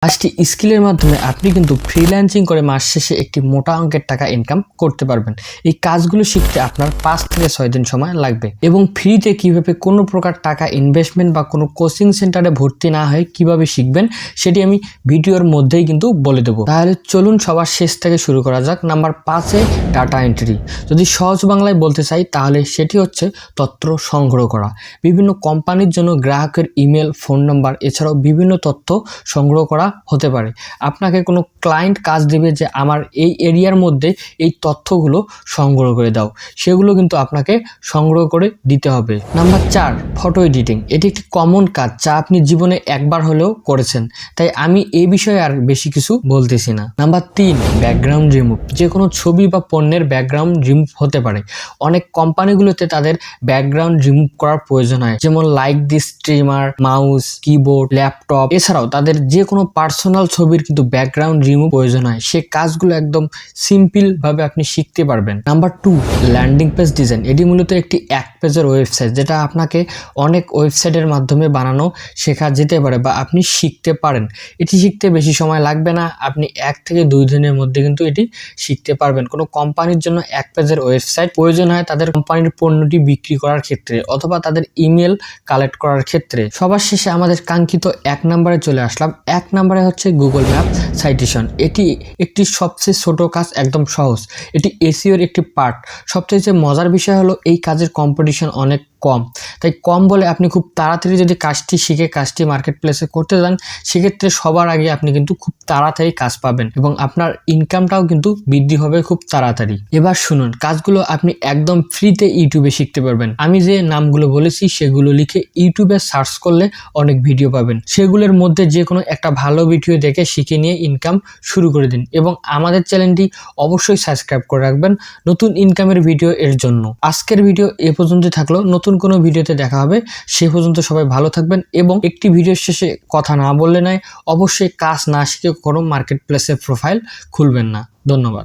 পাঁচটি স্কিলের মাধ্যমে আপনি কিন্তু ফ্রিল্যান্সিং করে মাস শেষে একটি মোটা অঙ্কের টাকা ইনকাম করতে পারবেন। এই কাজগুলো শিখতে আপনার 5 থেকে 6 দিন সময় লাগবে এবং ফ্রিতে কিভাবে কোনো প্রকার টাকা ইনভেস্টমেন্ট বা কোনো কোচিং সেন্টারে ভর্তি না হয়ে কিভাবে শিখবেন সেটি আমি ভিডিওর মধ্যেই কিন্তু বলে দেবো। তাহলে চলুন সবার শেষ থেকে শুরু করা যাক। নাম্বার 5-এ ডাটা এন্ট্রি। যদি সহজ বাংলায় বলতে চাই তাহলে সেটি হচ্ছে তথ্য সংগ্রহ করা। বিভিন্ন কোম্পানির জন্য গ্রাহকের ইমেল, ফোন নাম্বার এছাড়াও বিভিন্ন তথ্য সংগ্রহ করা হতে পারে। আপনাকে কোনো ক্লায়েন্ট কাজ দেবে যে আমার এই এরিয়ার মধ্যে এই তথ্যগুলো সংগ্রহ করে দাও, সেগুলো কিন্তু আপনাকে সংগ্রহ করে দিতে হবে। Number 4, photo editing. এটি একটি কমন কাজ যা আপনি জীবনে একবার হলেও করেছেন, তাই আমি এই বিষয়ে আর বেশি কিছু বলতেছি না। Number 3, background remove. যে কোনো ছবি বা পণ্যের ব্যাকগ্রাউন্ড রিমুভ হতে পারে। অনেক কোম্পানিগুলোতে তাদের ব্যাকগ্রাউন্ড রিমুভ করার প্রয়োজন হয়, যেমন লাইক দি স্ট্রিমার, মাউস, কিবোর্ড, ল্যাপটপ। এছাড়াও তাদের যে কোনো পার্সোনাল ছবির কিন্তু ব্যাকগ্রাউন্ড রিমুভ প্রয়োজন হয়। সে কাজগুলো একদম সিম্পল ভাবে আপনি শিখতে পারবেন। Number 2, landing page design. এটি মূলত একটি এক পেজের ওয়েবসাইট যেটা আপনাকে অনেক ওয়েবসাইটের মাধ্যমে বানানো শেখা যেতে পারে বা আপনি শিখতে পারেন। এটি শিখতে বেশি সময় লাগবে না, আপনি 1 থেকে 2 দিনের মধ্যে কিন্তু এটি শিখতে পারবেন। কোনো কোম্পানির জন্য এক পেজের ওয়েবসাইট প্রয়োজন হয় তাদের কোম্পানির পণ্যটি বিক্রি করার ক্ষেত্রে অথবা তাদের ইমেল কালেক্ট করার ক্ষেত্রে। সবার শেষে আমাদের কাঙ্ক্ষিত 1 নম্বরে চলে আসলাম। 1 নম্বরে হচ্ছে গুগল ম্যাপ সাইটেশন। এটি একটি সবচেয়ে ছোট কাজ, একদম সহজ। এটি এসইওর একটি পার্ট। সবচেয়ে মজার বিষয় হলো এই কাজের কম্পিটিশন অনেক কম, তাই কম বলে আপনি খুব তাড়াতাড়ি যদি কাজটি শিখে কাজটি মার্কেট প্লেসে করতে যান সেক্ষেত্রে সবার আগে আপনি কিন্তু খুব তাড়াতাড়ি কাজ পাবেন এবং আপনার ইনকামটাও কিন্তু বৃদ্ধি হবে খুব তাড়াতাড়ি। এবার শুনুন, কাজগুলো আপনি একদম ফ্রিতে ইউটিউবে শিখতে পারবেন। আমি যে নামগুলো বলেছি সেগুলো লিখে ইউটিউবে সার্চ করলে অনেক ভিডিও পাবেন। সেগুলোর মধ্যে যে কোনো একটা ভালো ভিডিও দেখে শিখে নিয়ে ইনকাম শুরু করে দিন এবং আমাদের চ্যানেলটি অবশ্যই সাবস্ক্রাইব করে রাখবেন নতুন ইনকামের ভিডিও এর জন্য। আজকের ভিডিও এ পর্যন্ত থাকলো, নতুন কোনো ভিডিওতে দেখা হবে। সে পর্যন্ত সবাই ভালো থাকবেন এবং একটি ভিডিওর শেষে কথা না বললে নয়, অবশ্যই কাজ না শিখে কোনো মার্কেট প্লেসে প্রোফাইল খুলবেন না। ধন্যবাদ।